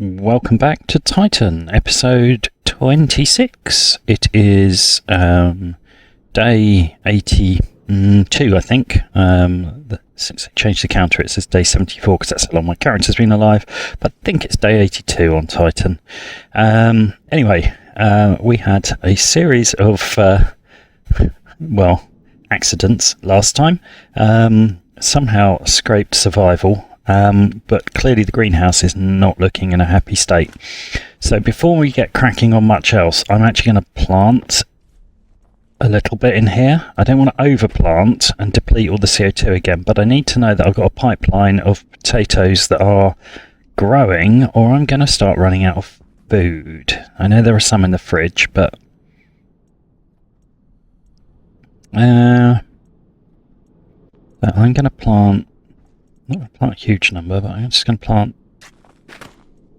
Welcome back to Titan, episode 26. It is day 82, I think. Since I changed the counter, it says day 74 because that's how long my character's been alive. But I think it's day 82 on Titan. Anyway, we had a series of, accidents last time. Somehow scraped survival. But clearly the greenhouse is not looking in a happy state. So before we get cracking on much else, I'm actually going to plant a little bit in here. I don't want to overplant and deplete all the CO2 again, but I need to know that I've got a pipeline of potatoes that are growing, or I'm going to start running out of food. I know there are some in the fridge, but I'm going to plant. I'm not going to plant a huge number, but I'm just going to plant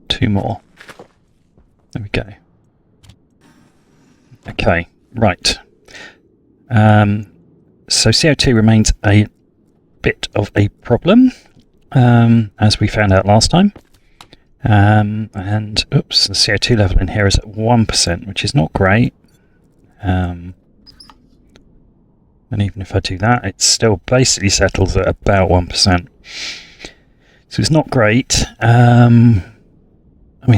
2 more. There we go. Okay, right. So CO2 remains a bit of a problem, as we found out last time. And, oops, the CO2 level in here is at 1%, which is not great. And even if I do that, it still basically settles at about 1%. So it's not great. I mean,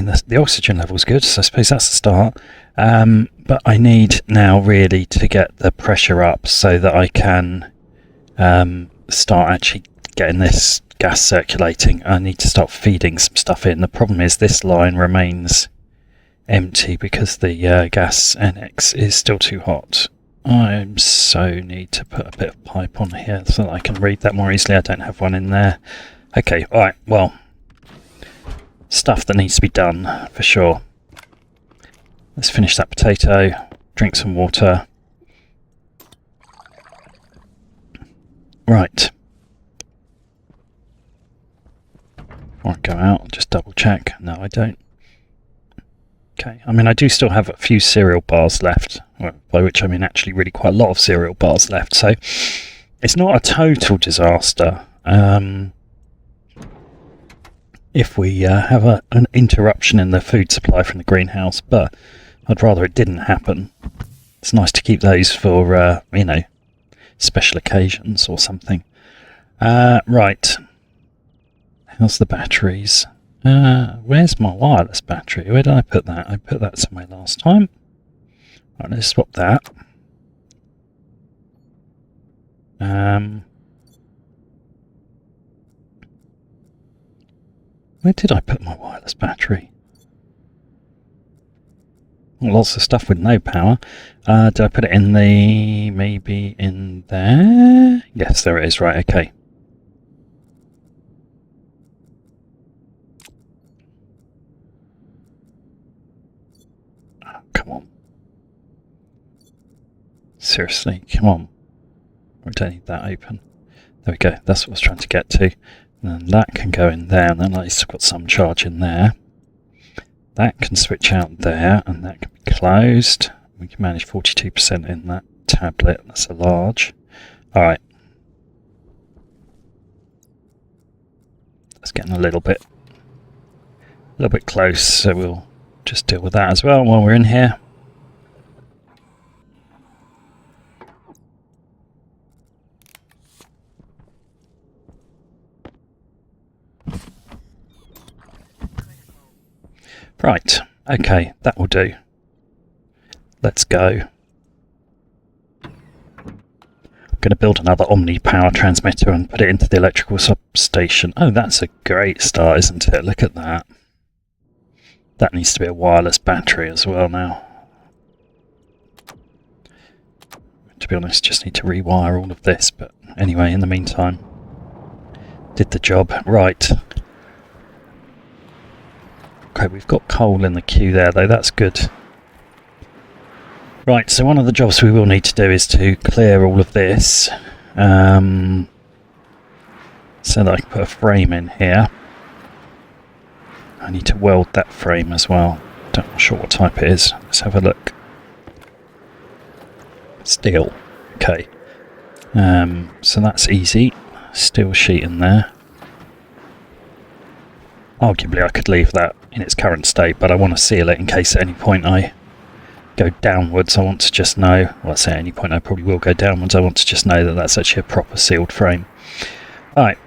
the oxygen level is good, so I suppose that's a start. But I need now really to get the pressure up so that I can start actually getting this gas circulating. I need to start feeding some stuff in. The problem is this line remains empty because the gas NX is still too hot. I so need to put a bit of pipe on here so that I can read that more easily. I don't have one in there. Okay, alright, well, stuff that needs to be done for sure. Let's finish that potato, drink some water. Right. Before I go out, just double check. No, I don't. Okay, I mean, I do still have a few cereal bars left, by which I mean actually really quite a lot of cereal bars left, so it's not a total disaster if we have an interruption in the food supply from the greenhouse, but I'd rather it didn't happen. It's nice to keep those for, special occasions or something. Right. How's the batteries? Where's my wireless battery? Where did I put that? I put that somewhere last time. Right, let's swap that. Where did I put my wireless battery? Lots of stuff with no power. Did I put it in maybe in there? Yes, there it is. Right, okay. Come on. Seriously, come on. We don't need that open. There we go, that's what I was trying to get to. And then that can go in there, and then at least I've got some charge in there. That can switch out there, and that can be closed. We can manage 42% in that tablet, that's a large. Alright. That's getting a little bit close, so we'll just deal with that as well while we're in here. Right, okay, that will do. Let's go. I'm going to build another Omni power transmitter and put it into the electrical substation. Oh, that's a great start, isn't it? Look at that. That needs to be a wireless battery as well now. To be honest, just need to rewire all of this, but anyway, in the meantime, did the job. Right. Okay, we've got coal in the queue there though, that's good. Right, so one of the jobs we will need to do is to clear all of this, so that I can put a frame in here. I need to weld that frame as well. Not sure what type it is. Let's have a look. Steel. Okay. So that's easy. Steel sheet in there. Arguably I could leave that in its current state, but I want to seal it in case at any point I go downwards. I want to just know, well, I say at any point I probably will go downwards, I want to just know that that's actually a proper sealed frame. Alright,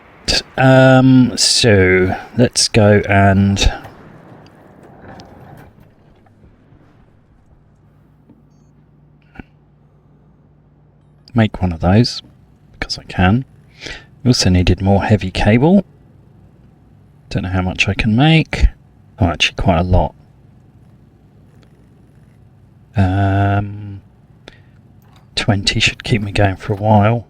so let's go and make one of those, because I can. We also needed more heavy cable. Don't know how much I can make. Oh, actually quite a lot. 20 should keep me going for a while.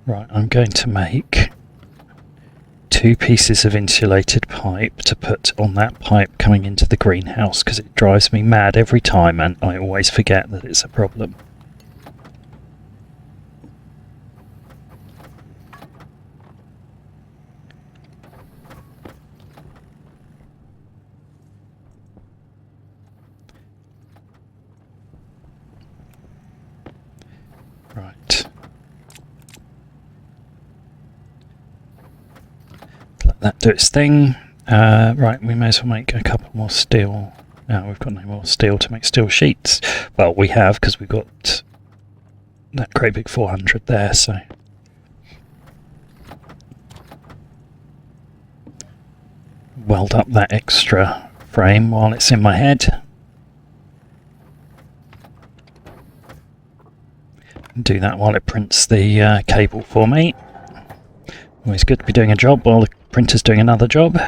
Right, I'm going to make 2 pieces of insulated pipe to put on that pipe coming into the greenhouse, because it drives me mad every time and I always forget that it's a problem. Right. Let that do its thing. Right, we may as well make a couple more steel. No, we've got no more steel to make steel sheets. Well, we have, because we've got that great big 400 there, so. Weld up that extra frame while it's in my head. Do that while it prints the cable for me. Always good to be doing a job while the printer's doing another job.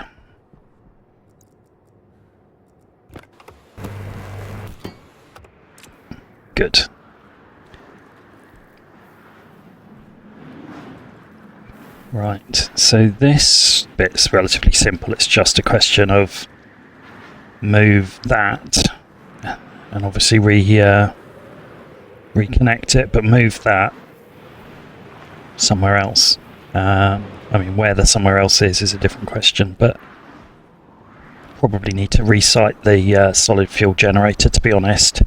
Good. Right, so this bit's relatively simple. It's just a question of move that and obviously reconnect it, but move that somewhere else. I mean, where the somewhere else is a different question, but probably need to resite the solid fuel generator, to be honest,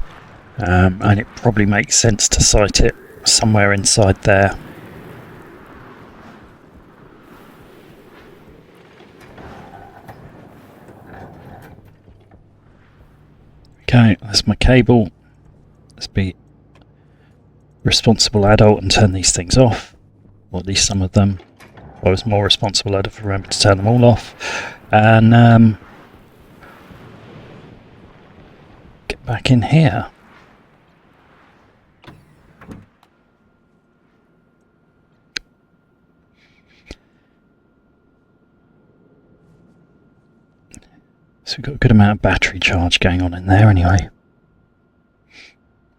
and it probably makes sense to site it somewhere inside there. Okay, that's my cable. Let's be responsible adult and turn these things off, or at least some of them. I was more responsible adult to remember to turn them all off, and get back in here. So we've got a good amount of battery charge going on in there anyway.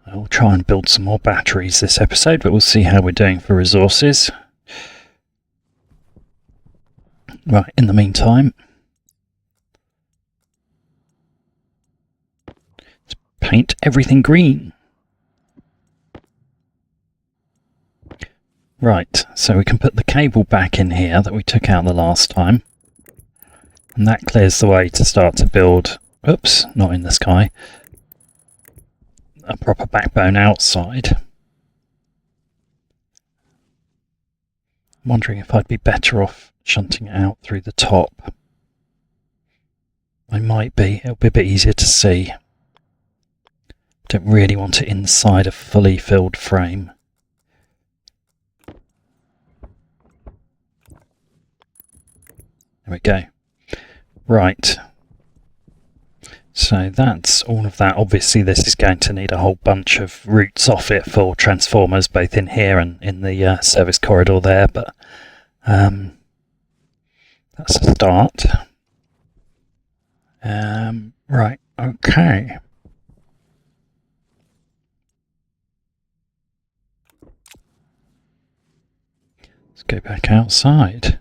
I'll try and build some more batteries this episode, but we'll see how we're doing for resources. Right, in the meantime, let's paint everything green. Right, so we can put the cable back in here that we took out the last time. And that clears the way to start to build, oops, not in the sky, a proper backbone outside. I'm wondering if I'd be better off shunting it out through the top. I might be, it'll be a bit easier to see. Don't really want it inside a fully filled frame. There we go. Right. So that's all of that. Obviously this is going to need a whole bunch of routes off it for transformers, both in here and in the service corridor there, but that's a start. Right, okay. Let's go back outside.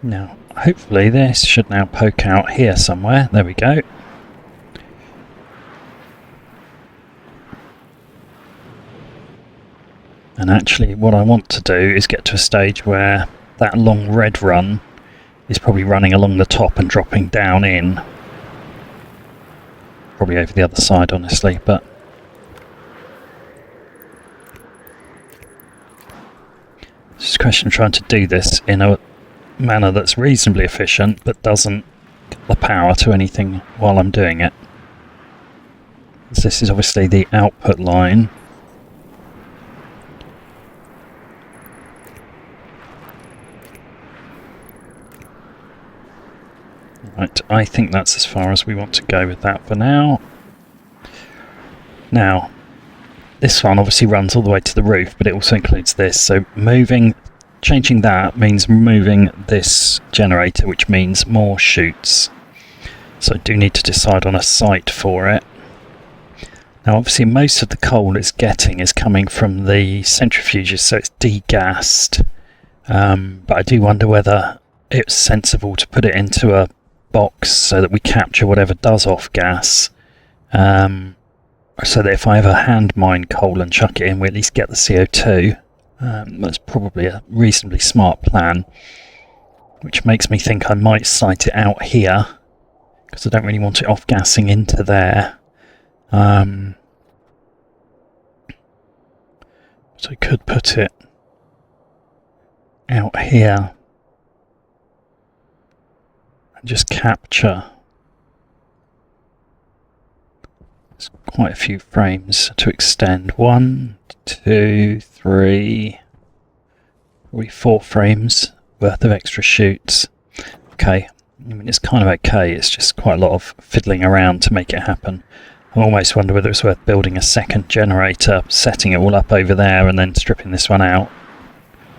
Now, hopefully this should now poke out here somewhere. There we go. And actually what I want to do is get to a stage where that long red run is probably running along the top and dropping down in. probably over the other side, honestly, but it's just a question of trying to do this in a manner that's reasonably efficient but doesn't get the power to anything while I'm doing it. This is obviously the output line. Right, I think that's as far as we want to go with that for now. Now, this one obviously runs all the way to the roof, but it also includes this, so changing that means moving this generator, which means more chutes. So I do need to decide on a site for it. Now obviously most of the coal it's getting is coming from the centrifuges, so it's degassed. But I do wonder whether it's sensible to put it into a box so that we capture whatever does off gas. So that if I ever hand mine coal and chuck it in, we at least get the CO2. That's probably a reasonably smart plan, which makes me think I might site it out here, because I don't really want it off-gassing into there. So I could put it out here and just capture. There's quite a few frames to extend. 1, 2, 3, probably 4 frames worth of extra chutes. Okay, I mean it's kind of okay, it's just quite a lot of fiddling around to make it happen. I almost wonder whether it's worth building a second generator, setting it all up over there and then stripping this one out.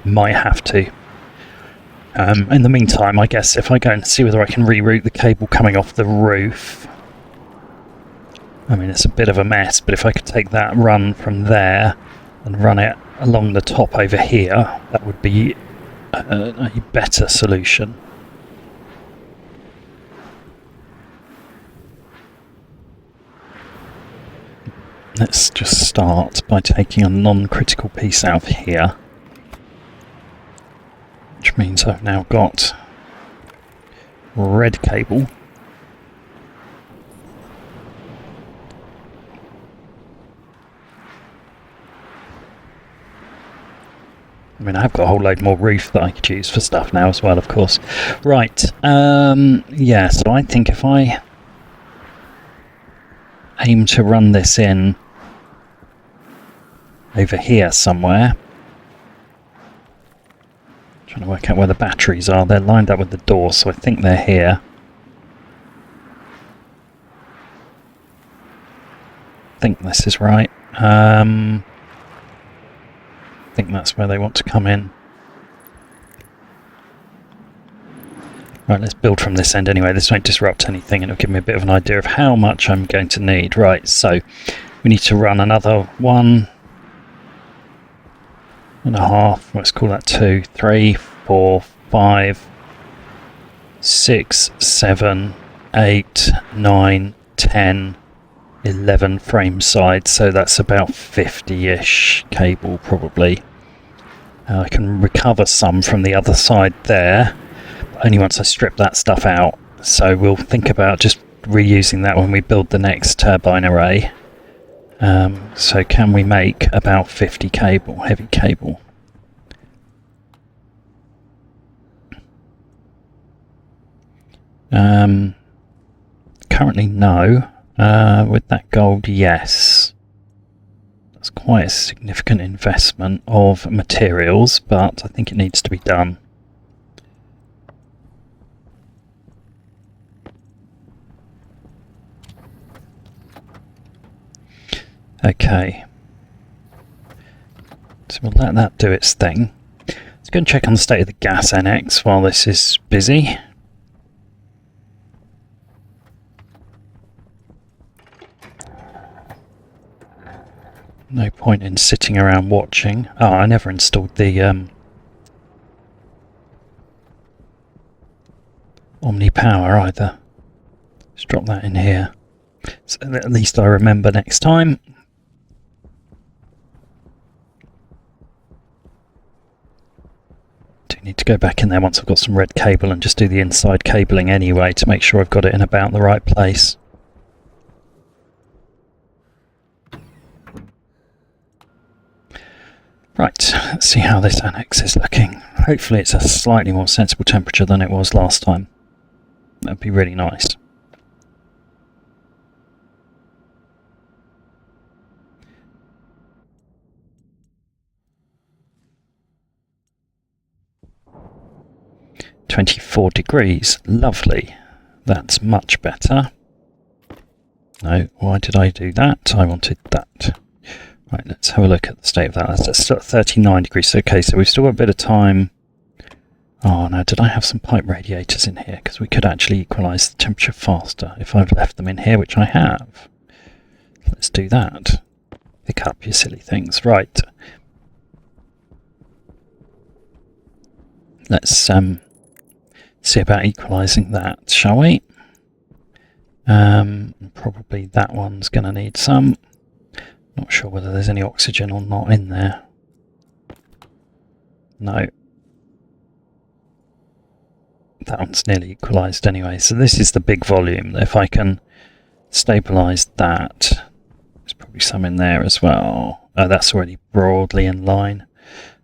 Might have to. In the meantime, I guess if I go and see whether I can reroute the cable coming off the roof. I mean, it's a bit of a mess, but if I could take that run from there and run it along the top over here, that would be a better solution. Let's just start by taking a non-critical piece out of here, which means I've now got red cable. I mean, I've got a whole load more roof that I could use for stuff now as well, of course. Right, yeah, so I think if I aim to run this in over here somewhere, trying to work out where the batteries are. They're lined up with the door, so I think they're here. I think this is right. I think that's where they want to come in. Right, let's build from this end anyway. This won't disrupt anything and it'll give me a bit of an idea of how much I'm going to need. Right, so we need to run another 1.5, let's call that 2, 3, 4, 5, 6, 7, 8, 9, 10, 11 frame sides, so that's about 50-ish cable probably. I can recover some from the other side there, but only once I strip that stuff out, so we'll think about just reusing that when we build the next turbine array. So can we make about 50 cable, heavy cable? Currently no. With that gold, yes. That's quite a significant investment of materials, but I think it needs to be done. Okay. So we'll let that do its thing. Let's go and check on the state of the gas NX while this is busy. No point in sitting around watching. Oh, I never installed the Omni Power either. Let's drop that in here. So at least I remember next time. Do need to go back in there once I've got some red cable and just do the inside cabling anyway to make sure I've got it in about the right place. Right, let's see how this annex is looking. Hopefully it's a slightly more sensible temperature than it was last time. That'd be really nice. £24, lovely. That's much better. No, why did I do that? I wanted that. Right, let's have a look at the state of that. That's still at 39 degrees. Okay, so we've still got a bit of time. Oh no, did I have some pipe radiators in here? Because we could actually equalise the temperature faster if I've left them in here, which I have. Let's do that. Pick up your silly things. Right. Let's see about equalising that, shall we? Probably that one's going to need some. Not sure whether there's any oxygen or not in there. No. That one's nearly equalised anyway. So this is the big volume. If I can stabilise that, there's probably some in there as well. Oh, that's already broadly in line.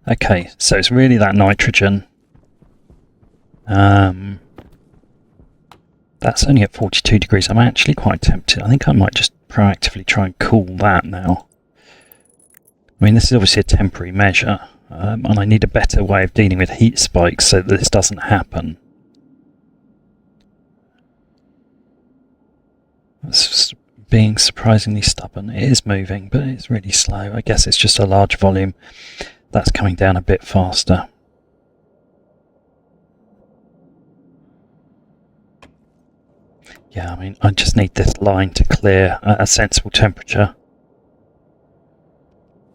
Okay, so it's really that nitrogen. That's only at 42 degrees. I'm actually quite tempted. I think I might just proactively try and cool that now. I mean, this is obviously a temporary measure, and I need a better way of dealing with heat spikes so that this doesn't happen. It's being surprisingly stubborn. It is moving, but it's really slow. I guess it's just a large volume that's coming down a bit faster. Yeah, I mean, I just need this line to clear at a sensible temperature.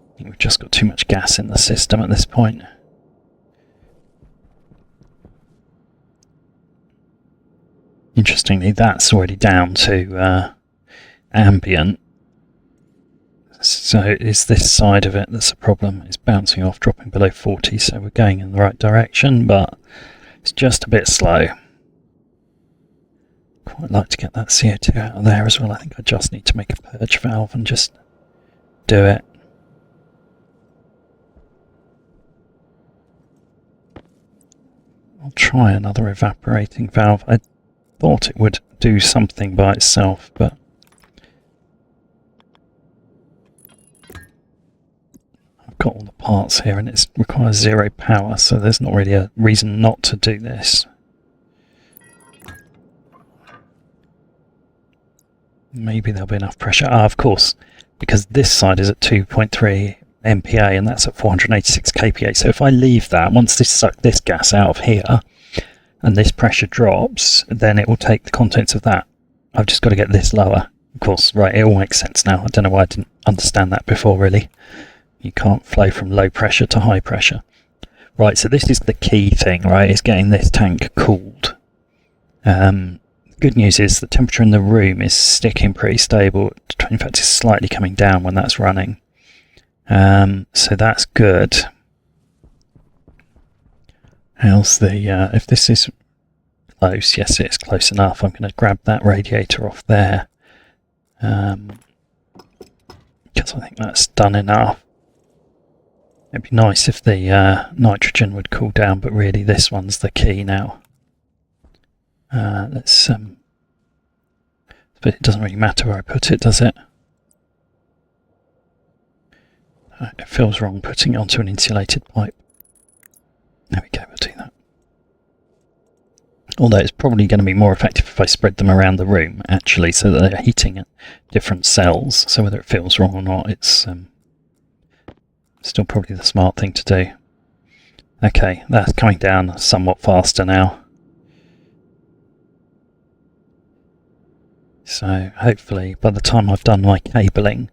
I think we've just got too much gas in the system at this point. Interestingly, that's already down to ambient. So it's this side of it that's a problem. It's bouncing off, dropping below 40, so we're going in the right direction, but it's just a bit slow. Quite like to get that CO2 out of there as well. I think I just need to make a purge valve and just do it. I'll try another evaporating valve. I thought it would do something by itself, but I've got all the parts here and it requires 0 power, so there's not really a reason not to do this. Maybe there'll be enough pressure. Ah, of course, because this side is at 2.3 MPa and that's at 486 kPa. So if I leave that, once this sucks this gas out of here and this pressure drops, then it will take the contents of that. I've just got to get this lower. Of course, right, it all makes sense now. I don't know why I didn't understand that before, really. You can't flow from low pressure to high pressure. Right, so this is the key thing, right, is getting this tank cooled. Good news is the temperature in the room is sticking pretty stable. In fact, it's slightly coming down when that's running. So that's good. How's the, if this is close, yes it's close enough, I'm going to grab that radiator off there. Because I think that's done enough. It'd be nice if the nitrogen would cool down, but really this one's the key now. Let's, but it doesn't really matter where I put it, does it? It feels wrong putting it onto an insulated pipe. There we go, we'll do that. Although it's probably going to be more effective if I spread them around the room, actually, so that they're heating at different cells. So whether it feels wrong or not, it's still probably the smart thing to do. Okay, that's coming down somewhat faster now. So hopefully by the time I've done my cabling,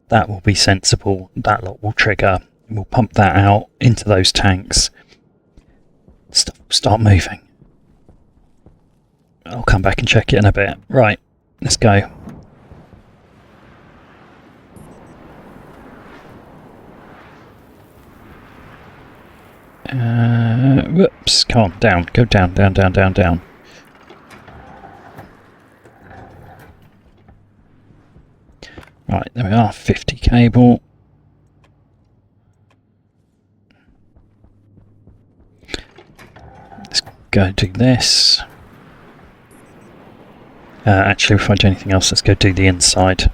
that will be sensible. That lot will trigger. We'll pump that out into those tanks. Stuff will start moving. I'll come back and check it in a bit. Right, let's go. Whoops, come on, down. Go down, down, down, down, down. Right, there we are, 50 cable. go do this. Actually, if I do anything else, let's go do the inside.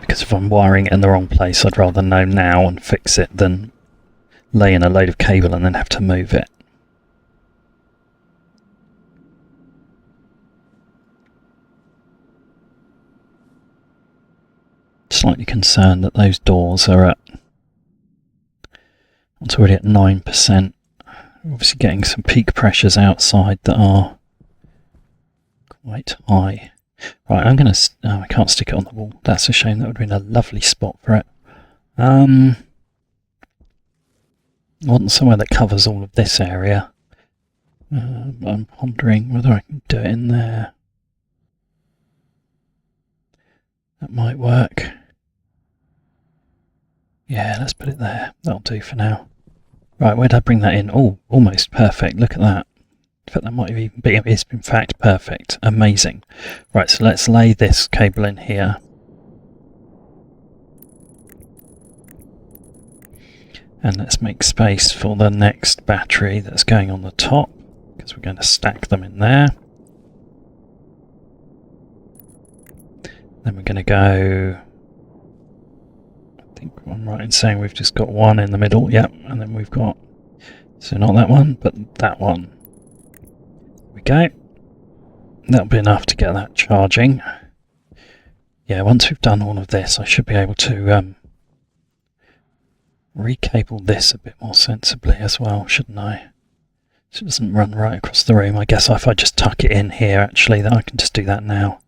Because if I'm wiring it in the wrong place, I'd rather know now and fix it than lay in a load of cable and then have to move it. Slightly concerned that those doors are at... It's already at 9%. Obviously getting some peak pressures outside that are quite high. Right, I'm going to... Oh, I can't stick it on the wall. That's a shame. That would have been a lovely spot for it. I want somewhere that covers all of this area. I'm pondering whether I can do it in there. That might work. Yeah, let's put it there. That'll do for now. Right, where'd I bring that in? Oh, almost perfect. Look at that. In fact, that might even be, it's in fact perfect. Amazing. Right, so let's lay this cable in here. And let's make space for the next battery that's going on the top, because we're going to stack them in there. Then we're going to go... I think I'm right in saying we've just got one in the middle, yep, and then we've got, so not that one, but that one. There we go. That'll be enough to get that charging. Yeah, once we've done all of this, I should be able to recable this a bit more sensibly as well, shouldn't I? So it doesn't run right across the room. I guess if I just tuck it in here, actually, then I can just do that now.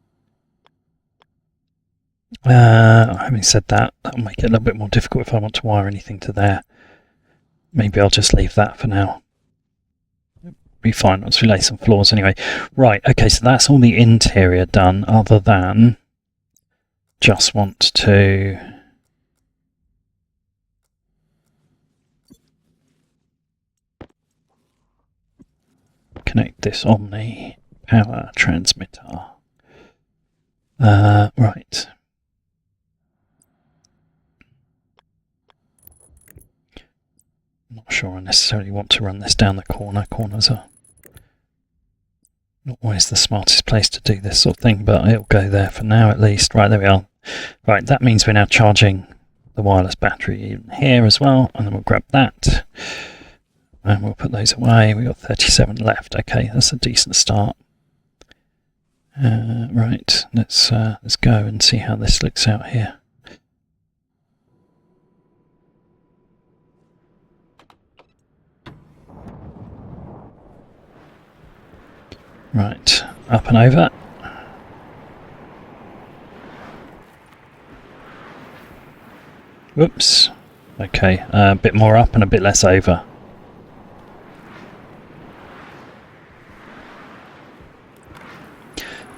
Having said that, that'll make it a little bit more difficult if I want to wire anything to there. Maybe I'll just leave that for now. It'll be fine once we lay some floors anyway. Right, okay, so that's all the interior done, other than just want to connect this Omni power transmitter. Right. Not sure I necessarily want to run this down the corner. Corners are not always the smartest place to do this sort of thing, but it'll go there for now at least. Right, there we are. Right, that means we're now charging the wireless battery in here as well, and then we'll grab that and we'll put those away. We've got 37 left. Okay, that's a decent start. Right, let's go and see how this looks out here. Right, up and over. Whoops. Okay, a bit more up and a bit less over.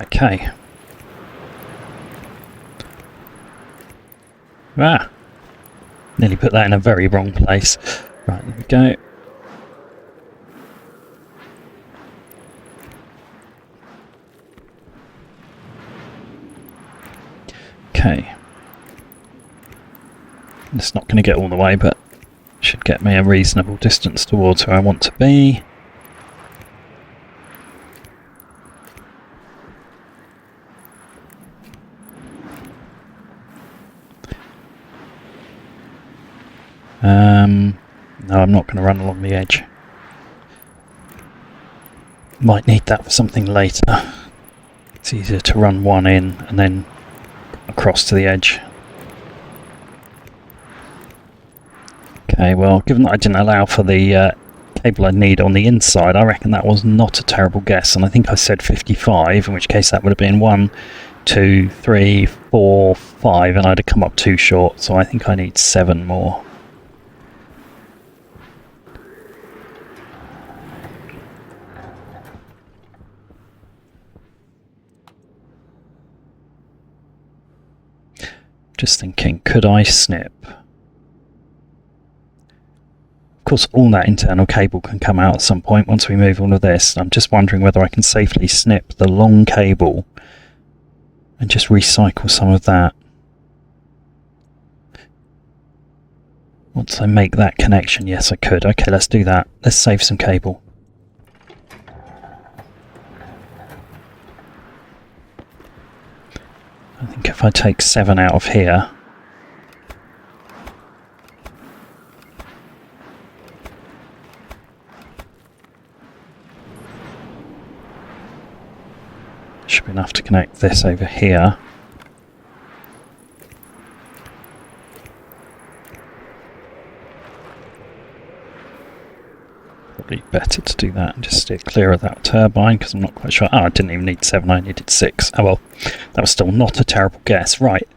Okay. Ah! Nearly put that in a very wrong place. Right, there we go. Okay. It's not going to get all the way, but should get me a reasonable distance towards where I want to be. No, I'm not going to run along the edge. Might need that for something later. It's easier to run one in and then across to the edge. Okay, well, given that I didn't allow for the cable I need on the inside, I reckon that was not a terrible guess, and I think I said 55, in which case that would have been 1, 2, 3, 4, 5, and I'd have come up too short, so I think I need 7 more. Just thinking, could I snip? Of course, all that internal cable can come out at some point once we move all of this. I'm just wondering whether I can safely snip the long cable and just recycle some of that. Once I make that connection, yes I could. Okay, let's do that. Let's save some cable. I think if I take 7 out of here, should be enough to connect this over here. Probably better to do that and just steer clear of that turbine, because I'm not quite sure. Oh, I didn't even need 7, I needed 6. Oh well, that was still not a terrible guess. Right,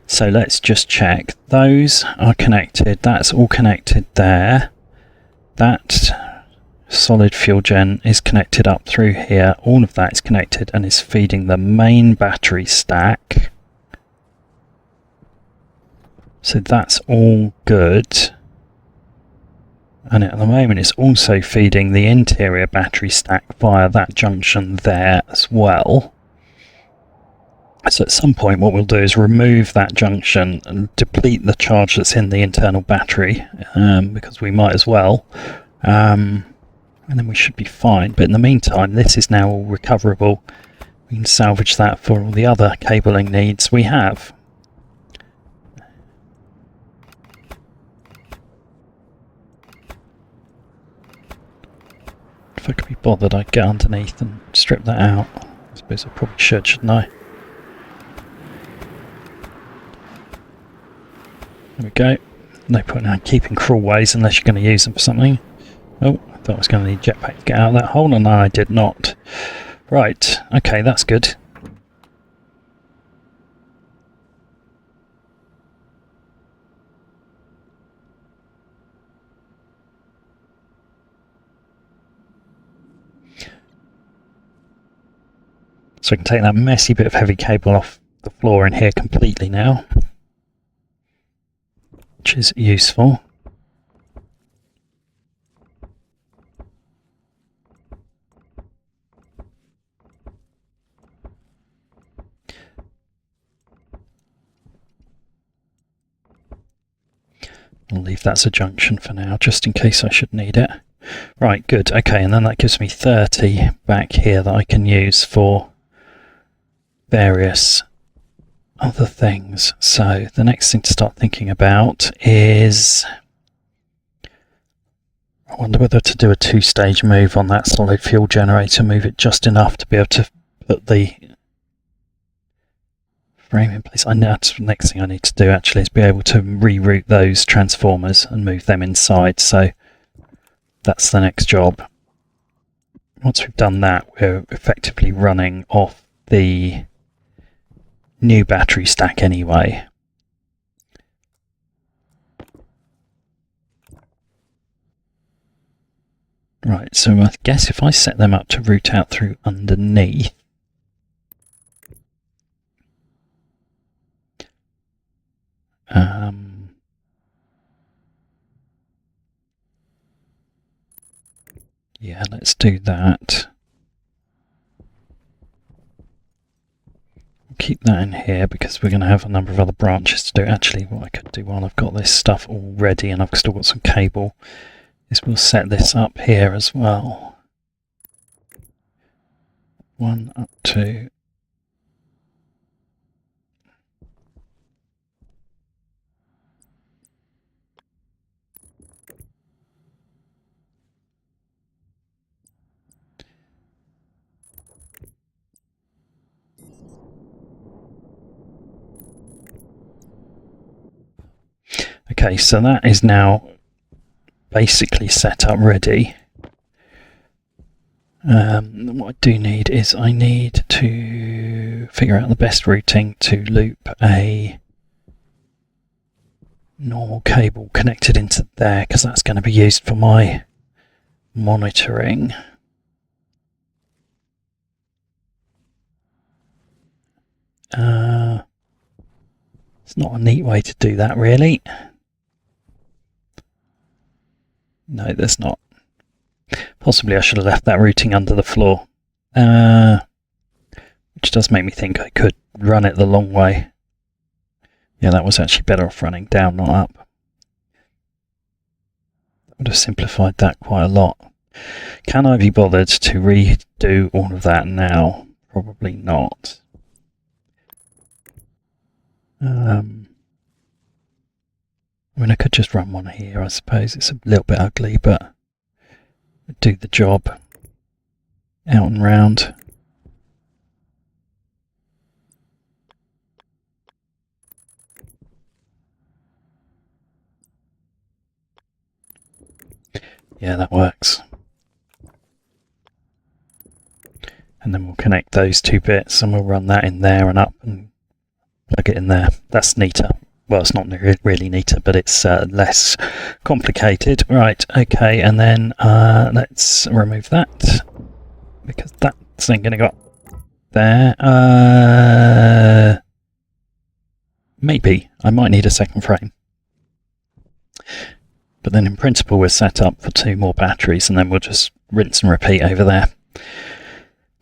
so let's just check. Those are connected, that's all connected there. That solid fuel gen is connected up through here. All of that is connected and is feeding the main battery stack. So that's all good. And at the moment it's also feeding the interior battery stack via that junction there as well. So at some point what we'll do is remove that junction and deplete the charge that's in the internal battery, because we might as well. And then we should be fine. But in the meantime, this is now all recoverable. We can salvage that for all the other cabling needs we have. If I could be bothered, I'd get underneath and strip that out. I suppose I probably should, shouldn't I? There we go. No point in keeping crawlways unless you're going to use them for something. Oh, I thought I was going to need jetpack to get out of that hole, and no, I did not. Right, okay, that's good. So I can take that messy bit of heavy cable off the floor in here completely now, which is useful. I'll leave that as a junction for now, just in case I should need it. Right, good, okay, and then that gives me 30 back here that I can use for various other things. So the next thing to start thinking about is, I wonder whether to do a 2-stage move on that solid fuel generator, move it just enough to be able to put the frame in place. I know that's the next thing I need to do actually, is be able to reroute those transformers and move them inside. So that's the next job. Once we've done that, we're effectively running off the new battery stack anyway. Right, so I guess if I set them up to route out through underneath, yeah, let's do that. Keep that in here because we're going to have a number of other branches to do. Actually, what I could do while I've got this stuff all ready and I've still got some cable is we'll set this up here as well. 1 up to okay, so that is now basically set up ready. What I do need is I need to figure out the best routing to loop a normal cable connected into there, because that's going to be used for my monitoring. It's not a neat way to do that, really. No, there's not. Possibly I should have left that routing under the floor. Which does make me think I could run it the long way. Yeah, that was actually better off running down, not up. That would have simplified that quite a lot. Can I be bothered to redo all of that now? Probably not. I mean, I could just run one here, I suppose. It's a little bit ugly, but it'd do the job. Out and round. Yeah, that works. And then we'll connect those two bits and we'll run that in there and up and plug it in there. That's neater. Well, it's not really neater, but it's less complicated. Right, okay, and then let's remove that because that's then going to go up there. Maybe. I might need a second frame. But then in principle we're set up for 2 more batteries and then we'll just rinse and repeat over there.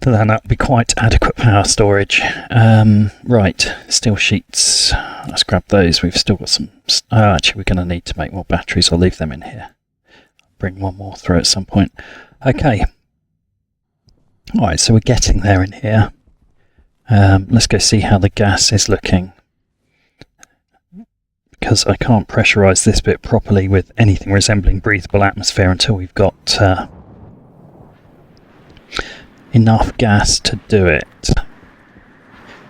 So then that'll be quite adequate power storage. Right, steel sheets. Let's grab those. We've still got some... actually, we're going to need to make more batteries. I'll leave them in here. Bring one more through at some point. Okay. Alright, so we're getting there in here. Let's go see how the gas is looking. Because I can't pressurise this bit properly with anything resembling breathable atmosphere until we've got... enough gas to do it.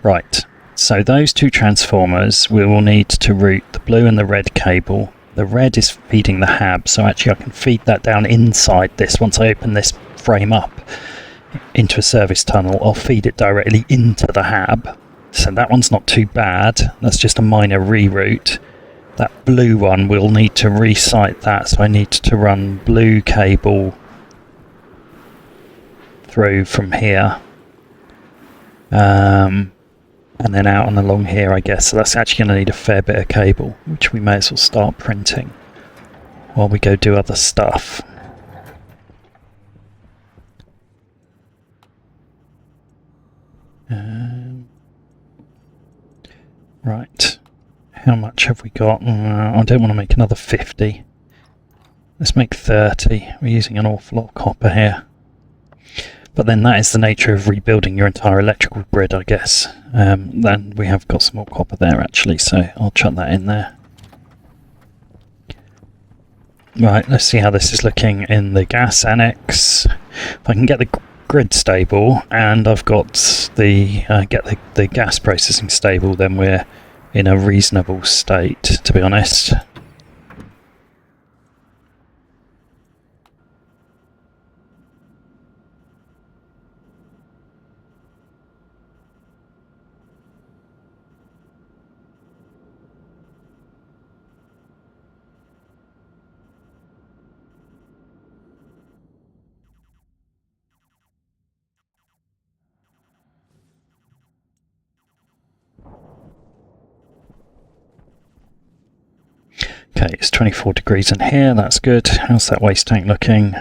Right, so those 2 transformers we will need to route the blue and the red cable. The red is feeding the hab, so actually I can feed that down inside this. Once I open this frame up into a service tunnel, I'll feed it directly into the hab. So that one's not too bad. That's just a minor reroute. That blue one will need to resite that, so I need to run blue cable through from here and then out and along here, I guess. So that's actually going to need a fair bit of cable, which we may as well start printing while we go do other stuff. Right, how much have we got? I don't want to make another 50. Let's make 30. We're using an awful lot of copper here. But then that is the nature of rebuilding your entire electrical grid, I guess. Then we have got some more copper there actually, so I'll chuck that in there. Right, let's see how this is looking in the gas annex. If I can get the grid stable and I've got the get the gas processing stable, then we're in a reasonable state, to be honest. Okay, it's 24 degrees in here, that's good. How's that waste tank looking?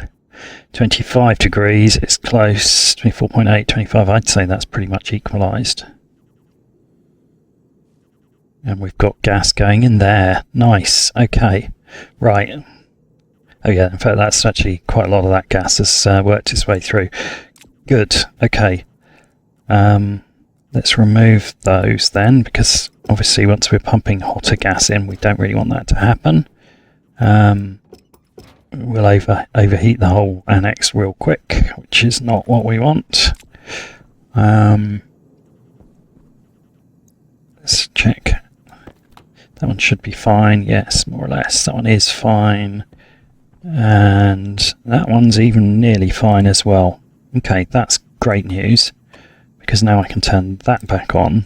25 degrees, it's close. 24.8, 25, I'd say that's pretty much equalised. And we've got gas going in there. Nice, okay. Right. Oh yeah, in fact that's actually quite a lot of that gas has worked its way through. Good, okay. Let's remove those then, because obviously once we're pumping hotter gas in, we don't really want that to happen. We'll overheat the whole annex real quick, which is not what we want. Let's check. That one should be fine, yes, more or less. That one is fine. And that one's even nearly fine as well. Okay, that's great news, because now I can turn that back on.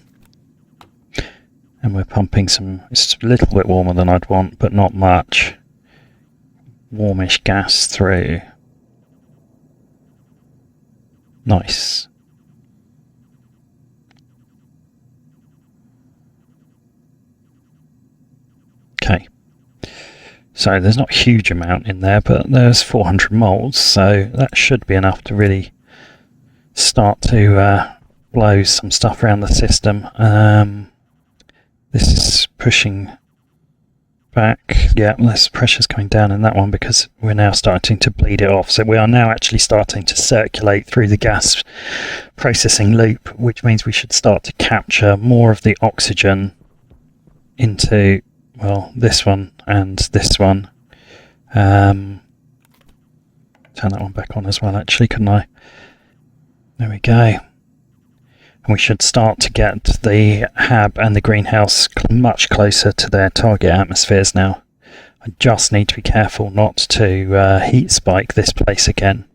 And we're pumping some, it's a little bit warmer than I'd want, but not much. Warmish gas through. Nice. Okay. So there's not a huge amount in there, but there's 400 moles, so that should be enough to really start to blow some stuff around the system. This is pushing back. Yeah, this pressure's coming down in that one because we're now starting to bleed it off. So we are now actually starting to circulate through the gas processing loop, which means we should start to capture more of the oxygen into, well, this one and this one. Turn that one back on as well, actually, couldn't I? There we go. And we should start to get the hab and the greenhouse much closer to their target atmospheres now. I just need to be careful not to heat spike this place again.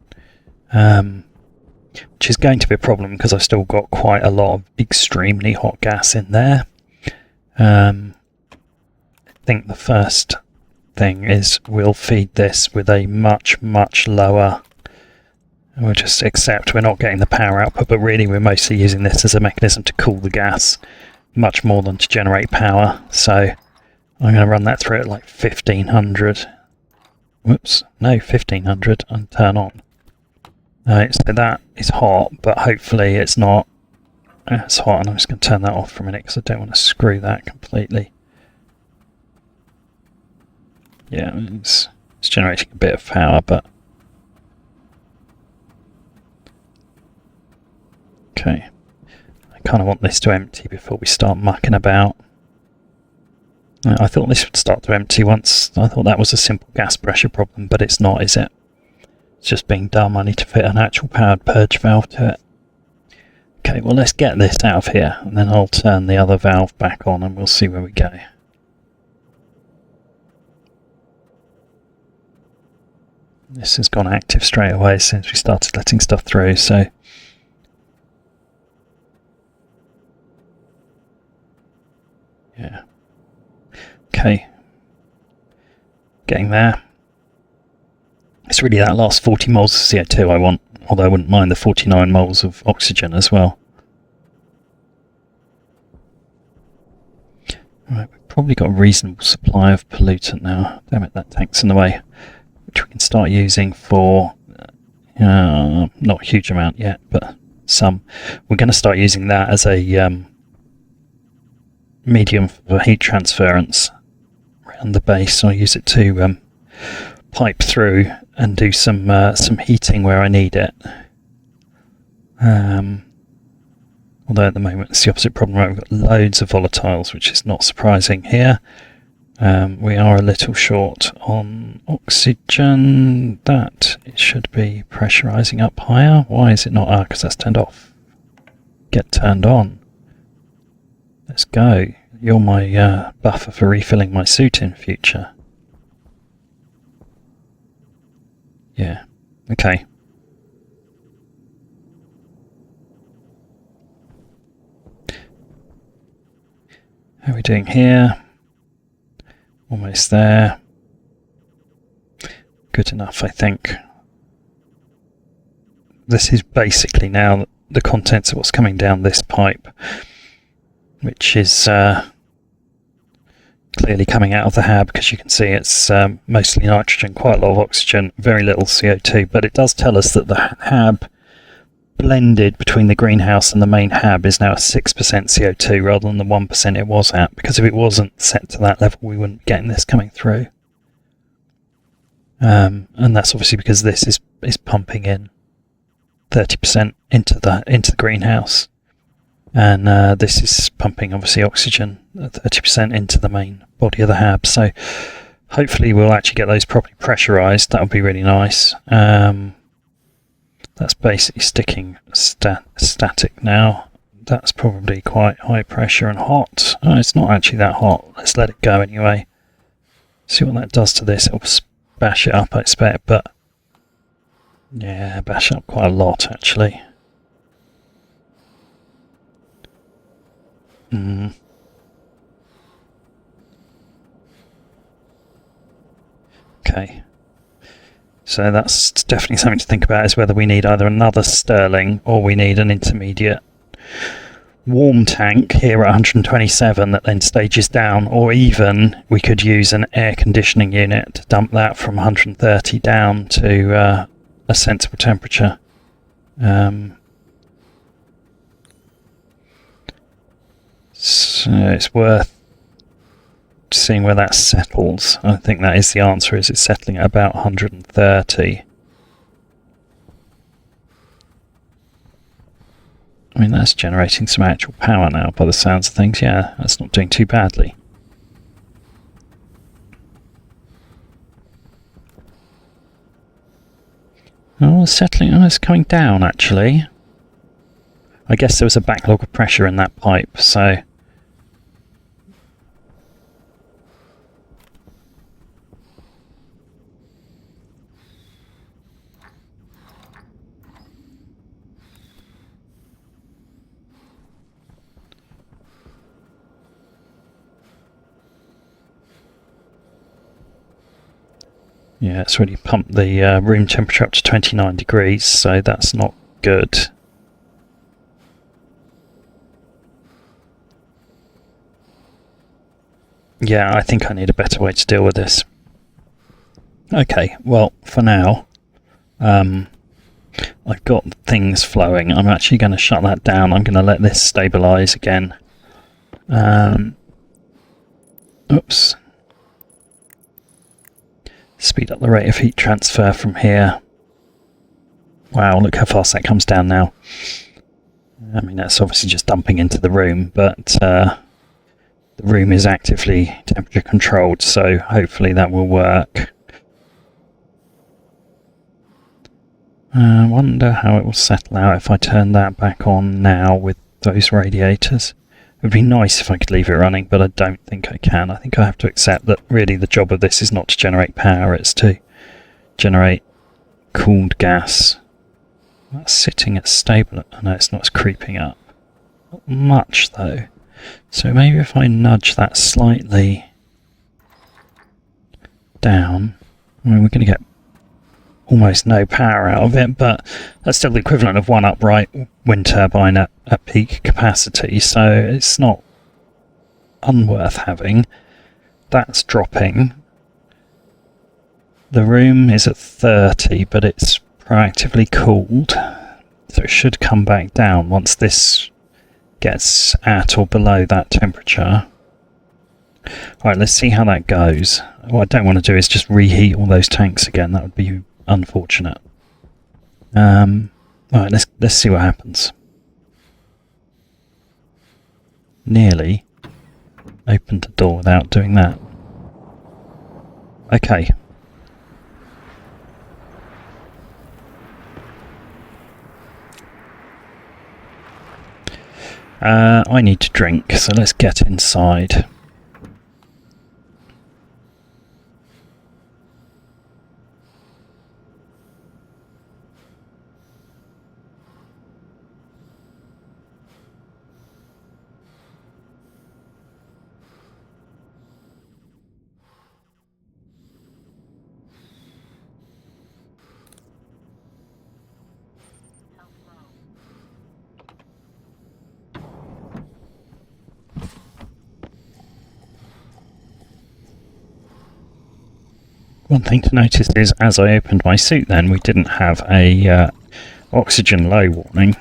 Which is going to be a problem because I've still got quite a lot of extremely hot gas in there. I think the first thing is we'll feed this with a much lower, we'll just accept we're not getting the power output, but really we're mostly using this as a mechanism to cool the gas much more than to generate power. So I'm going to run that through at like 1500. Whoops, no, 1500 and turn on. Right, so that is hot, but hopefully it's not as hot, and I'm just going to turn that off for a minute because I don't want to screw that completely. Yeah, it's generating a bit of power, but okay. I kind of want this to empty before we start mucking about. I thought this would start to empty once. I thought that was a simple gas pressure problem, but it's not, is it? It's just being dumb. I need to fit an actual powered purge valve to it. Okay, well, let's get this out of here, and then I'll turn the other valve back on and we'll see where we go. This has gone active straight away since we started letting stuff through, so yeah. Okay. Getting there. It's really that last 40 moles of CO2 I want, although I wouldn't mind the 49 moles of oxygen as well. Right, we've probably got a reasonable supply of pollutant now. Damn it, that tank's in the way. Which we can start using for, not a huge amount yet, but some. We're going to start using that as a medium for heat transference around the base. I'll use it to pipe through and do some heating where I need it. Although at the moment it's the opposite problem. Right, we've got loads of volatiles, which is not surprising here. We are a little short on oxygen. That it should be pressurizing up higher. Why is it not? Because that's turned off. Get turned on. Let's go. You're my buffer for refilling my suit in future. Yeah. Okay. How are we doing here? Almost there. Good enough, I think. This is basically now the contents of what's coming down this pipe, which is clearly coming out of the hab, because you can see it's mostly nitrogen, quite a lot of oxygen, very little CO2, but it does tell us that the hab blended between the greenhouse and the main hab is now at 6% CO2 rather than the 1% it was at, because if it wasn't set to that level we wouldn't be getting this coming through. And that's obviously because this is pumping in 30% into the greenhouse, and this is pumping obviously oxygen 30% into the main body of the hab. So hopefully we'll actually get those properly pressurized. That would be really nice. That's basically sticking static now. That's probably quite high pressure and hot. Oh, it's not actually that hot. Let's let it go anyway. See what that does to this. It'll bash it up, I expect, but yeah, bash up quite a lot actually. Okay. So that's definitely something to think about, is whether we need either another Stirling or we need an intermediate warm tank here at 127 that then stages down, or even we could use an air conditioning unit to dump that from 130 down to a sensible temperature. So it's worth seeing where that settles. I think that is the answer, is it's settling at about 130. I mean, that's generating some actual power now by the sounds of things. Yeah, that's not doing too badly. Oh, it's settling. Oh, it's coming down, actually. I guess there was a backlog of pressure in that pipe, so... Yeah, it's really pumped the room temperature up to 29 degrees, so that's not good. Yeah, I think I need a better way to deal with this. Okay, well, for now, I've got things flowing. I'm actually going to shut that down. I'm going to let this stabilise again. Oops. Speed up the rate of heat transfer from here. Wow, look how fast that comes down now. I mean, that's obviously just dumping into the room, but the room is actively temperature controlled, so hopefully that will work. I wonder how it will settle out if I turn that back on now with those radiators. It would be nice if I could leave it running, but I don't think I can. I think I have to accept that really the job of this is not to generate power, it's to generate cooled gas. That's sitting at stable. No, it's not, it's creeping up. Not much though. So maybe if I nudge that slightly down, I mean, we're going to get almost no power out of it, but that's still the equivalent of one upright wind turbine at peak capacity, so it's not unworth having. That's dropping. The room is at 30, but it's proactively cooled, so it should come back down once this gets at or below that temperature. Alright, let's see how that goes. What I don't want to do is just reheat all those tanks again. That would be unfortunate. Alright, let's see what happens. Nearly opened the door without doing that. Okay. I need to drink, so let's get inside. One thing to notice is, as I opened my suit then, we didn't have a oxygen low warning.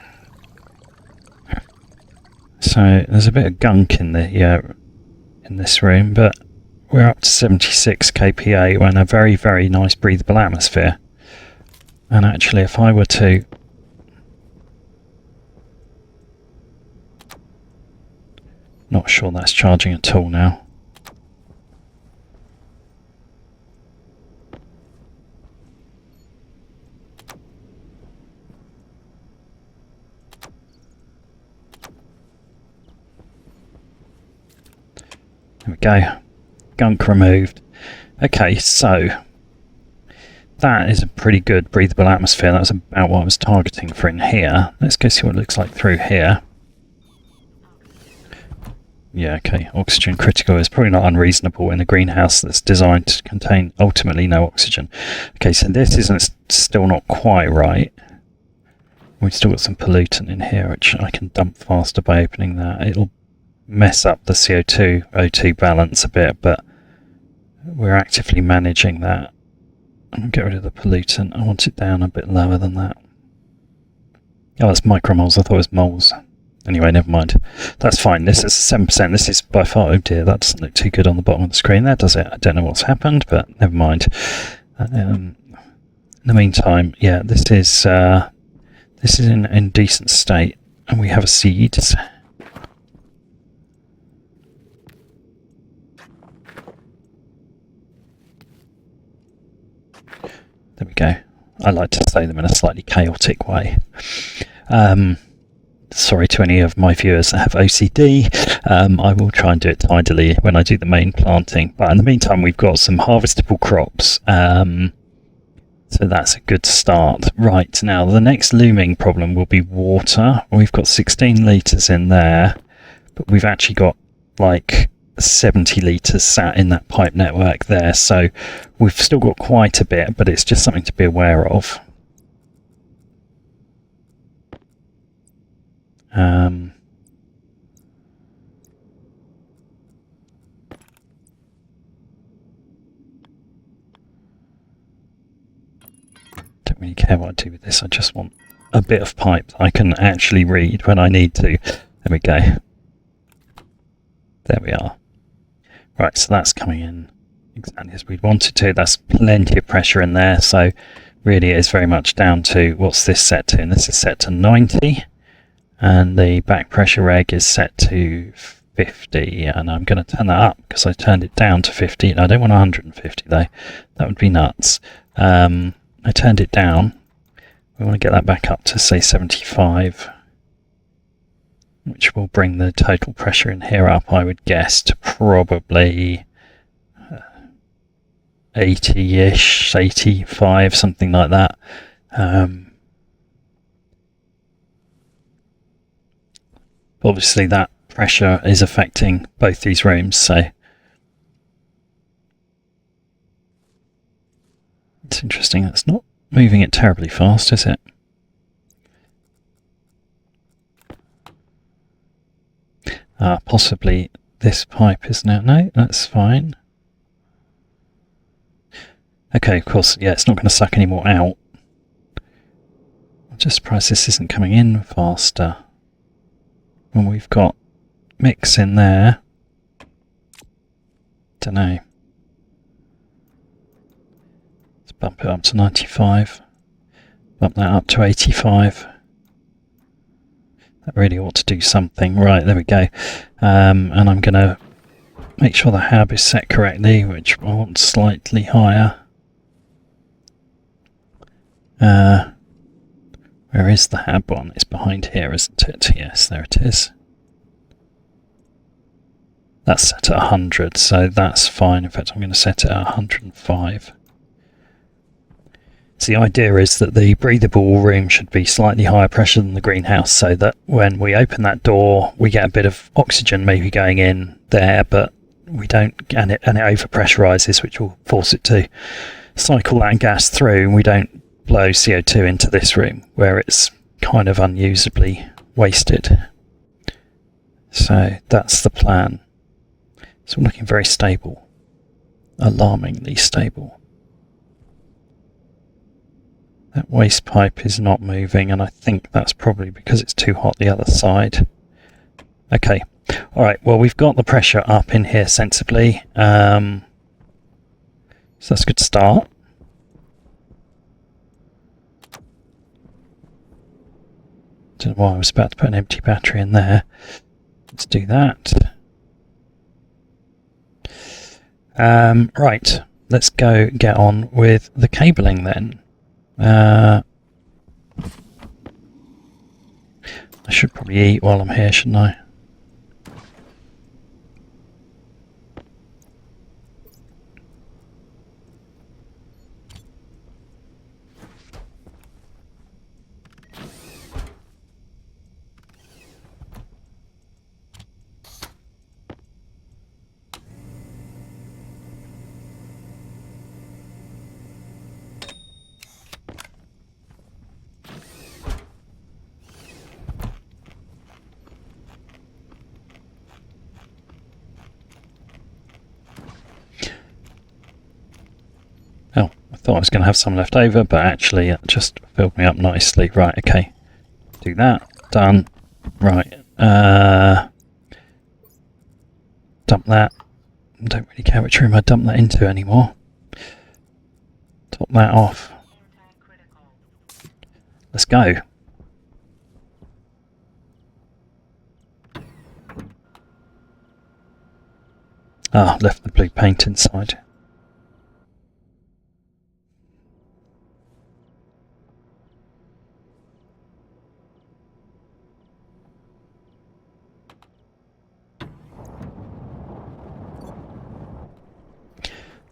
So there's a bit of gunk in the in this room, but we're up to 76 kPa. We're in a very, very nice breathable atmosphere. And actually, if I were to... Not sure that's charging at all now. There we go. Gunk removed. Okay, so that is a pretty good breathable atmosphere. That's about what I was targeting for in here. Let's go see what it looks like through here. Yeah, okay. Oxygen critical is probably not unreasonable in a greenhouse that's designed to contain ultimately no oxygen. Okay, so this isn't still not quite right. We've still got some pollutant in here, which I can dump faster by opening that. It'll mess up the CO2 O2 balance a bit, but we're actively managing that. I'll get rid of the pollutant. I want it down a bit lower than that. Oh, that's micromoles. I thought it was moles. Anyway, never mind. That's fine. This is 7%. This is by far... Oh dear, that doesn't look too good on the bottom of the screen there, does it? I don't know what's happened, but never mind. In the meantime, yeah, this is in decent state, and we have a seed. There we go. I like to say them in a slightly chaotic way. Sorry to any of my viewers that have OCD. I will try and do it tidily when I do the main planting. But in the meantime, we've got some harvestable crops. So that's a good start. Right, now the next looming problem will be water. We've got 16 litres in there, but we've actually got like 70 litres sat in that pipe network there. So we've still got quite a bit, but it's just something to be aware of. Don't really care what I do with this. I just want a bit of pipe that I can actually read when I need to. There we go. There we are. Right, so that's coming in exactly as we'd want it to. That's plenty of pressure in there. So really it is very much down to what's this set to. And this is set to 90. And the back pressure reg is set to 50. And I'm going to turn that up because I turned it down to 50. And I don't want 150 though. That would be nuts. I turned it down. We want to get that back up to say 75, which will bring the total pressure in here up, I would guess, to probably 80-ish, 85, something like that. Obviously that pressure is affecting both these rooms, so it's interesting. It's not moving it terribly fast, is it? Possibly this pipe is now... No, that's fine. Okay, of course, yeah, it's not going to suck any more out. I'm just surprised this isn't coming in faster. When we've got mix in there. Don't know. Let's bump it up to 95. Bump that up to 85. That really ought to do something. Right, there we go. And I'm going to make sure the hab is set correctly, which I want slightly higher. Where is the hab one? It's behind here, isn't it? Yes, there it is. That's set at 100, so that's fine. In fact, I'm going to set it at 105. So the idea is that the breathable room should be slightly higher pressure than the greenhouse, so that when we open that door, we get a bit of oxygen maybe going in there, but we don't, and it over-pressurizes, which will force it to cycle that gas through, and we don't blow CO2 into this room where it's kind of unusably wasted. So that's the plan. It's all looking very stable, alarmingly stable. That waste pipe is not moving, and I think that's probably because it's too hot the other side. Okay, alright, well we've got the pressure up in here sensibly, so that's a good start. Don't know why I was about to put an empty battery in there. Let's do that. Right, let's go get on with the cabling then. I should probably eat while I'm here, shouldn't I? Oh, I thought I was going to have some left over, but actually it just filled me up nicely. Right, okay. Do that. Done. Right. Dump that. Don't really care which room I dump that into anymore. Top that off. Let's go. Ah, left the blue paint inside.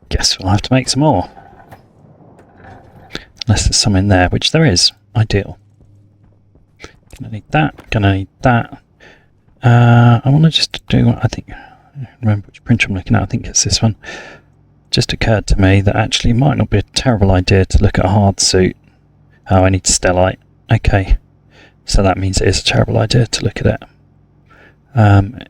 Guess we'll have to make some more. Unless there's some in there, which there is. Ideal. Gonna need that, gonna need that. I want to just do, I think, remember which printer I'm looking at, I think it's this one. Just occurred to me that actually it might not be a terrible idea to look at a hard suit. Oh, I need stellite. Okay, so that means it is a terrible idea to look at it.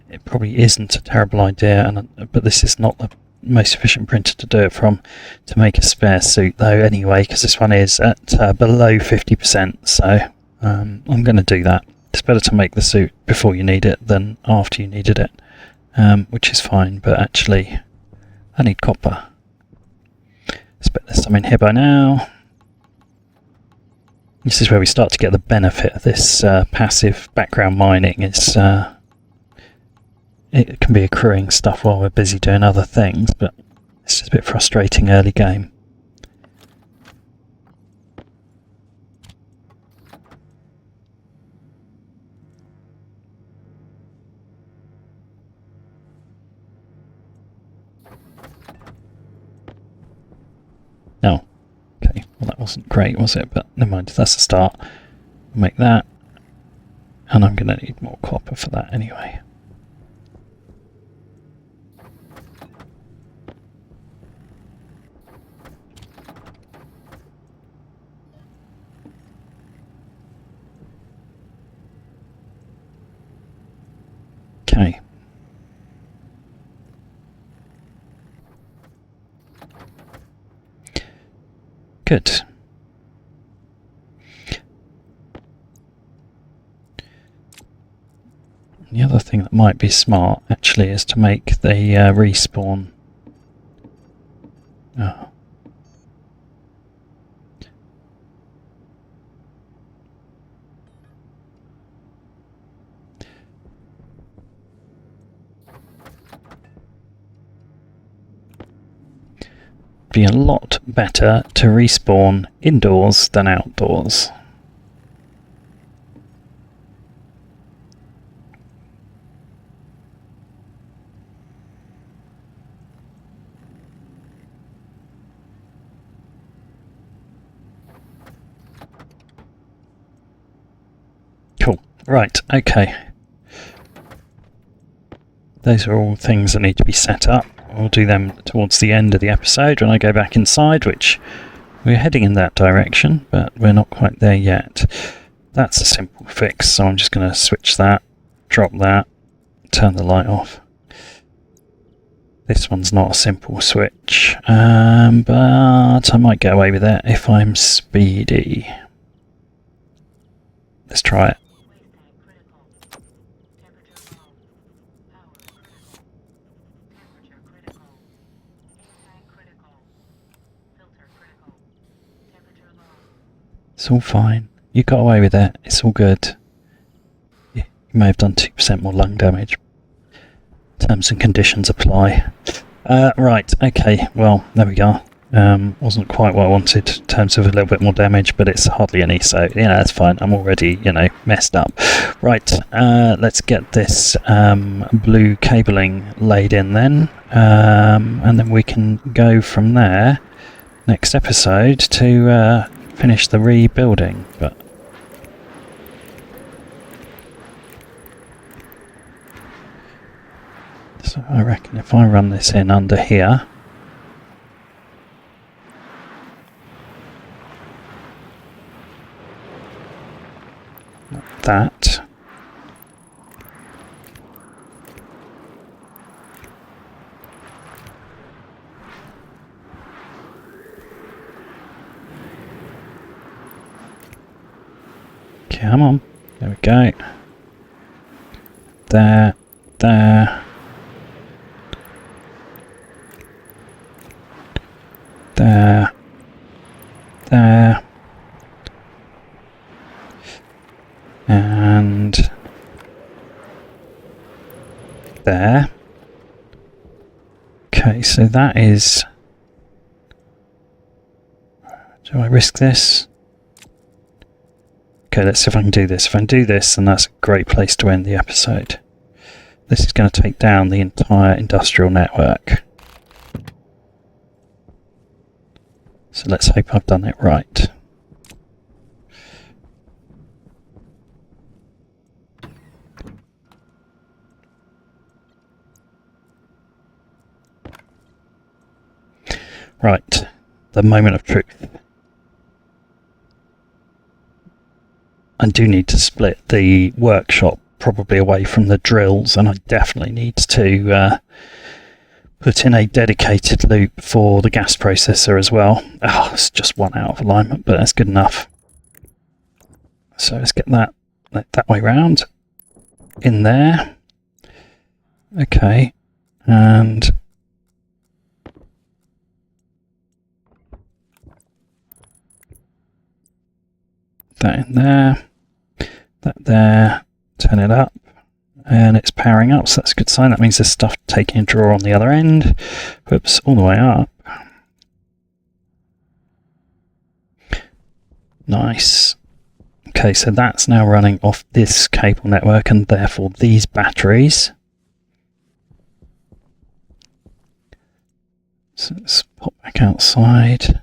It probably isn't a terrible idea, but this is not the most efficient printer to do it from. To make a spare suit though anyway, because this one is at below 50%, so I'm going to do that. It's better to make the suit before you need it than after you needed it, which is fine, but actually I need copper. I bet there's some in here by now. This is where we start to get the benefit of this passive background mining. It can be accruing stuff while we're busy doing other things, but it's just a bit frustrating early game. Oh, okay. Well, that wasn't great, was it? But never mind, that's a start. We'll make that. And I'm going to need more copper for that anyway. Okay. Good. The other thing that might be smart actually is to make the respawn. Oh. Be a lot better to respawn indoors than outdoors. Cool. Right, okay. Those are all things that need to be set up. We'll do them towards the end of the episode when I go back inside, which we're heading in that direction, but we're not quite there yet. That's a simple fix, so I'm just going to switch that, drop that, turn the light off. This one's not a simple switch, but I might get away with it if I'm speedy. Let's try it. It's all fine. You got away with it. It's all good. You may have done 2% more lung damage. Terms and conditions apply. Right, okay, well, there we go. Wasn't quite what I wanted in terms of a little bit more damage, but it's hardly any, so, that's fine. I'm already, messed up. Right, let's get this blue cabling laid in then, and then we can go from there next episode to finish the rebuilding, but so I reckon if I run this in under here, like that, come on, there we go, there, there, there, there, and there. Okay, so that is, do I risk this? Okay, let's see if I can do this. If I can do this, then that's a great place to end the episode. This is going to take down the entire industrial network. So let's hope I've done it right. Right, the moment of truth. I do need to split the workshop probably away from the drills, and I definitely need to put in a dedicated loop for the gas processor as well. Oh, it's just one out of alignment, but that's good enough. So let's get that way round in there. Okay, and that in there, that there, turn it up, and it's powering up, so that's a good sign. That means there's stuff taking a draw on the other end. Whoops, all the way up. Nice. Okay, so that's now running off this cable network and therefore these batteries. So let's pop back outside.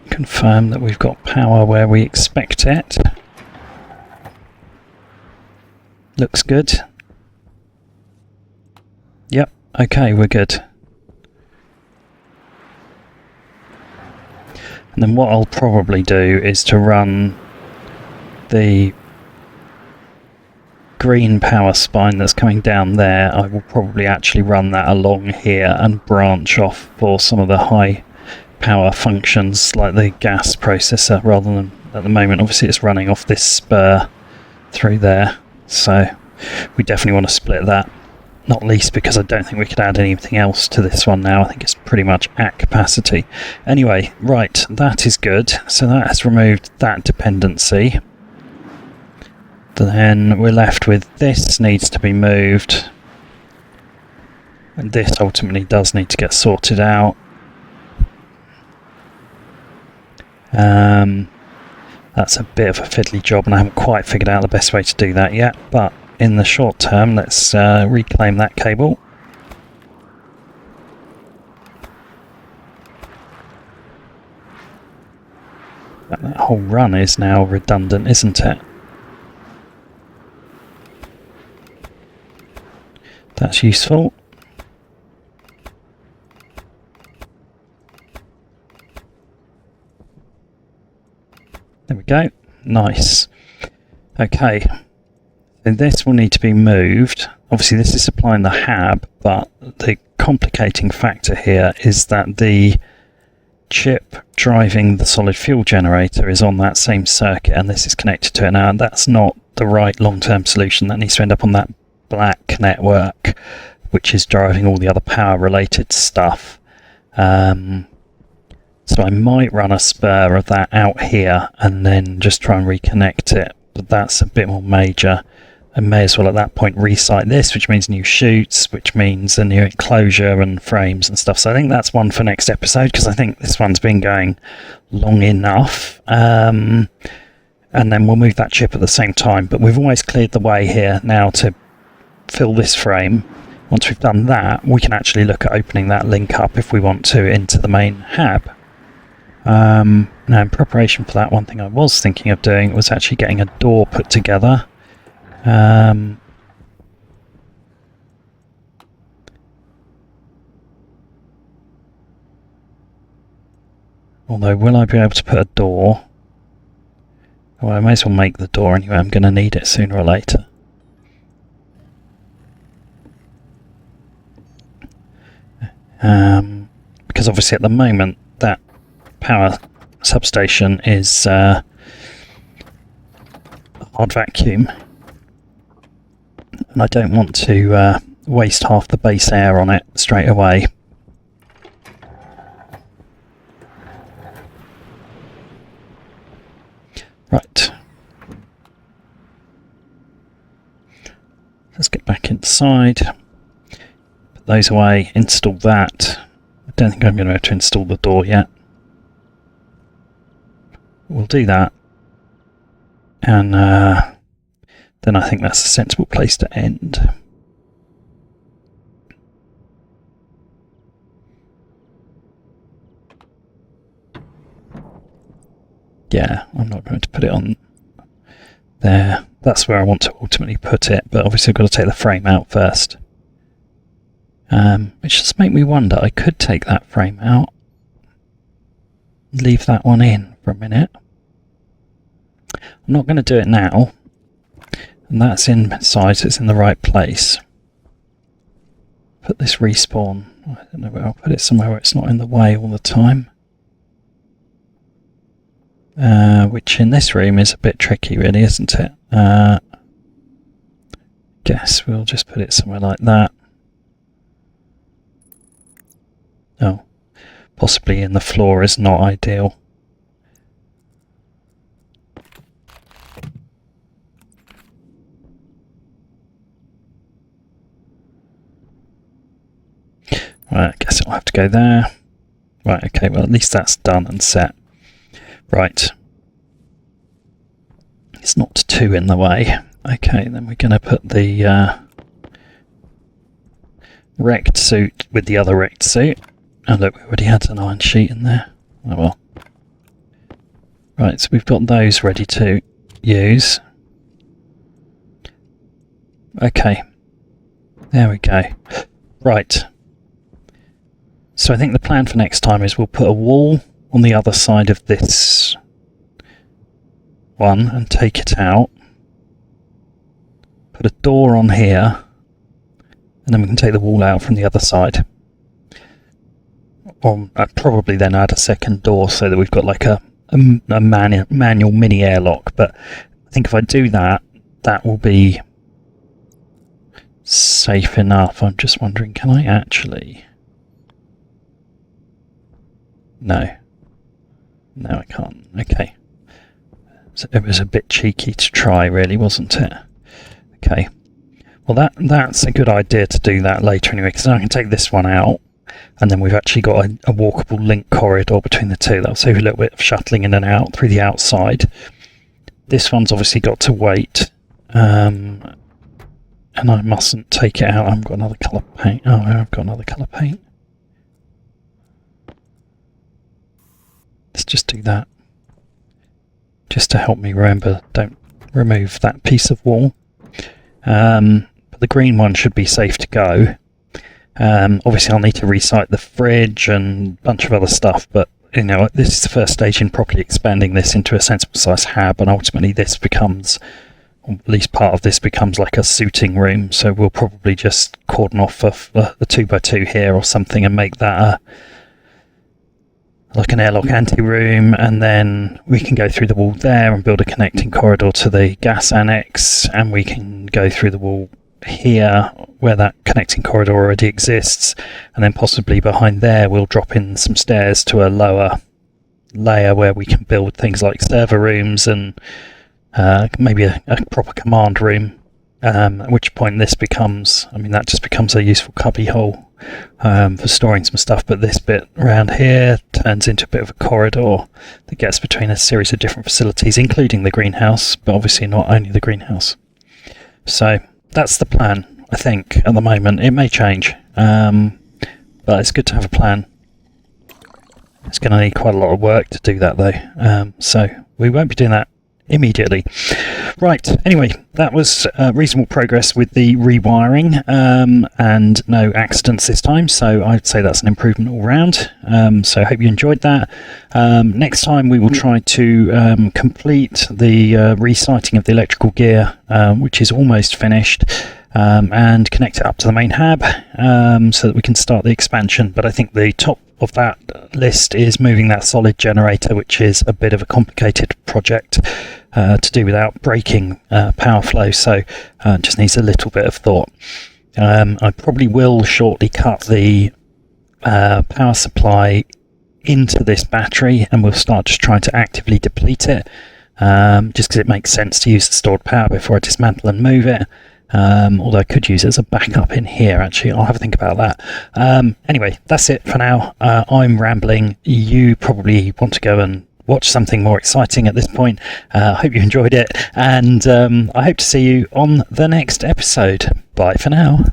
Confirm that we've got power where we expect it. Looks good. Yep, okay, we're good. And then what I'll probably do is to run the green power spine that's coming down there. I will probably actually run that along here and branch off for some of the high power functions like the gas processor, rather than at the moment obviously it's running off this spur through there, so we definitely want to split that, not least because I don't think we could add anything else to this one now. I think it's pretty much at capacity. Anyway, right, that is good, so that has removed that dependency. Then we're left with this needs to be moved, and this ultimately does need to get sorted out. That's a bit of a fiddly job and I haven't quite figured out the best way to do that yet, but in the short term let's reclaim that cable. That whole run is now redundant, isn't it? That's useful. There we go. Nice. Okay. So this will need to be moved. Obviously this is supplying the hab, but the complicating factor here is that the chip driving the solid fuel generator is on that same circuit and this is connected to it now, and that's not the right long-term solution. That needs to end up on that black network, which is driving all the other power related stuff. So I might run a spur of that out here and then just try and reconnect it, but that's a bit more major. I may as well at that point resite this, which means new chutes, which means a new enclosure and frames and stuff. So I think that's one for next episode, because I think this one's been going long enough. And then we'll move that chip at the same time, but we've always cleared the way here now to fill this frame. Once we've done that, we can actually look at opening that link up if we want to into the main hab. Now in preparation for that, one thing I was thinking of doing was actually getting a door put together. Although, will I be able to put a door? Well, I may as well make the door anyway, I'm going to need it sooner or later. Because obviously at the moment that power substation is hard vacuum, and I don't want to waste half the base air on it straight away. Right, let's get back inside, put those away, install that. I don't think I'm going to be able to install the door yet. We'll do that, and then I think that's a sensible place to end. Yeah, I'm not going to put it on there. That's where I want to ultimately put it, but obviously I've got to take the frame out first. Which just make me wonder, I could take that frame out, leave that one in for a minute. I'm not going to do it now, and that's inside, so it's in the right place. Put this respawn, I don't know where, I'll put it somewhere where it's not in the way all the time. Which in this room is a bit tricky really, isn't it? Guess we'll just put it somewhere like that. Oh, possibly in the floor is not ideal. Right, I guess it'll have to go there. Right, okay, well at least that's done and set. Right. It's not too in the way. Okay, then we're going to put the wrecked suit with the other wrecked suit. Oh look, we already had an iron sheet in there. Oh well. Right, so we've got those ready to use. Okay. There we go. Right. So I think the plan for next time is we'll put a wall on the other side of this one and take it out. Put a door on here, and then we can take the wall out from the other side. Or I'd probably then add a second door so that we've got like a manual mini airlock. But I think if I do that, that will be safe enough. I'm just wondering, can I actually? No. No, I can't. Okay. So it was a bit cheeky to try, really, wasn't it? Okay. Well, that's a good idea to do that later anyway, because I can take this one out, and then we've actually got a walkable link corridor between the two. That'll save a little bit of shuttling in and out through the outside. This one's obviously got to wait, and I mustn't take it out. I haven't got another colour paint. Oh, I've got another colour paint. Let's just do that. Just to help me remember, don't remove that piece of wall. But the green one should be safe to go. Obviously I'll need to resite the fridge and a bunch of other stuff, but you know, this is the first stage in properly expanding this into a sensible size hab, and ultimately this becomes, or at least part of this becomes like a suiting room, so we'll probably just cordon off the 2x2 here or something and make that like an airlock ante-room, and then we can go through the wall there and build a connecting corridor to the gas annex, and we can go through the wall here where that connecting corridor already exists, and then possibly behind there we'll drop in some stairs to a lower layer where we can build things like server rooms and maybe a proper command room, at which point this becomes, I mean, that just becomes a useful cubby hole for storing some stuff, but this bit around here turns into a bit of a corridor that gets between a series of different facilities, including the greenhouse, but obviously not only the greenhouse. So that's the plan, I think, at the moment. It may change, but it's good to have a plan. It's going to need quite a lot of work to do that though, so we won't be doing that immediately. Right, anyway, that was reasonable progress with the rewiring, and no accidents this time, so I'd say that's an improvement all round. So I hope you enjoyed that. Next time we will try to complete the resiting of the electrical gear, which is almost finished, and connect it up to the main hab, so that we can start the expansion. But I think the top of that list is moving that solid generator, which is a bit of a complicated project to do without breaking power flow, so just needs a little bit of thought. I probably will shortly cut the power supply into this battery, and we'll start just trying to actively deplete it, just because it makes sense to use the stored power before I dismantle and move it. Although I could use it as a backup in here, actually. I'll have a think about that. Anyway, that's it for now. I'm rambling. You probably want to go and watch something more exciting at this point. I hope you enjoyed it, and I hope to see you on the next episode. Bye for now.